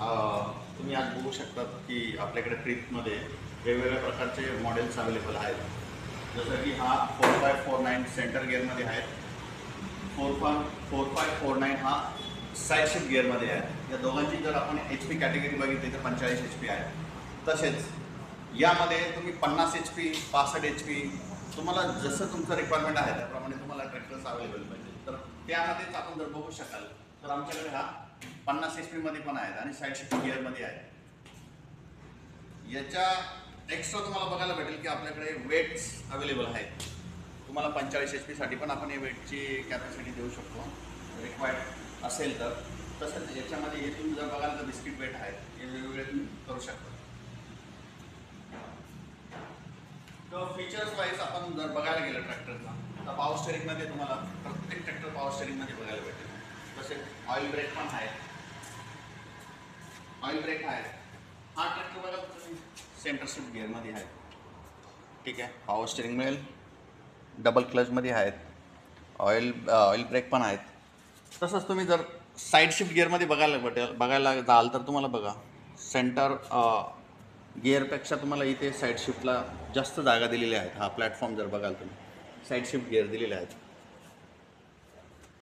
तुम्ही आज बघू शकतात की आपल्याकडे ट्रिपमध्ये वेगवेगळ्या प्रकारचे मॉडेल्स अवेलेबल आहेत. जसं की हा 4549 सेंटर गिअरमध्ये आहे. 4549 हा साईड शिफ्ट गिअरमध्ये आहे. या दोघांची जर आपण HP कॅटेगरी बघितली तर 45 HP आहे. तसेच यामध्ये तुम्ही 50 HP 65 HP तुम्हाला जसं तुमचं रिक्वायरमेंट आहे त्याप्रमाणे तुम्हाला ट्रॅक्टर्स अवेलेबल पाहिजे. तर त्यामध्येच आपण जर बघू शकाल तर आमच्याकडे हा 50 HP मध्ये पण आहेत आणि साईड शिफ्ट गिअरमध्ये आहे. याच्या एक्स्ट्रा तुम्हाला बघायला भेटेल की आपल्याकडे वेट्स अवेलेबल आहेत. तुम्हाला 45 HP साठी पण आपण या वेटची कॅपॅसिटी देऊ शकतो रिक्वायर्ड असेल तर. तसंच याच्यामध्ये हे तुम्ही जर बघाल तर बिस्किट वेट आहेत, हे वेगवेगळे तुम्ही करू शकता. तर फीचर्स वाईज आपण जर बघायला गेलं ट्रॅक्टरचा तर पॉवर स्टेअरिंगमध्ये तुम्हाला प्रत्येक ट्रॅक्टर पॉवर स्टेअरिंगमध्ये बघायला भेटेल. तसेच ऑइल ब्रेक पण आहे. ऑइल ब्रेक आहे. हा ट्रॅक्टर बघा तुम्ही सेंटर शिफ्ट गिअरमध्ये आहे. ठीक आहे. पॉवर स्टेअरिंग मिळेल. डबल क्लचमध्ये आहेत. ऑइल ब्रेक पण आहेत. तसंच तुम्ही जर साईड शिफ्ट गिअरमध्ये बघायला जाल तर तुम्हाला बघा सेंटर गिअरपेक्षा तुम्हाला इथे साईड शिफ्टला जास्त जागा दिलेली आहेत. हा प्लॅटफॉर्म जर बघाल तुम्ही साईड शिफ्ट गिअर दिलेले आहेत.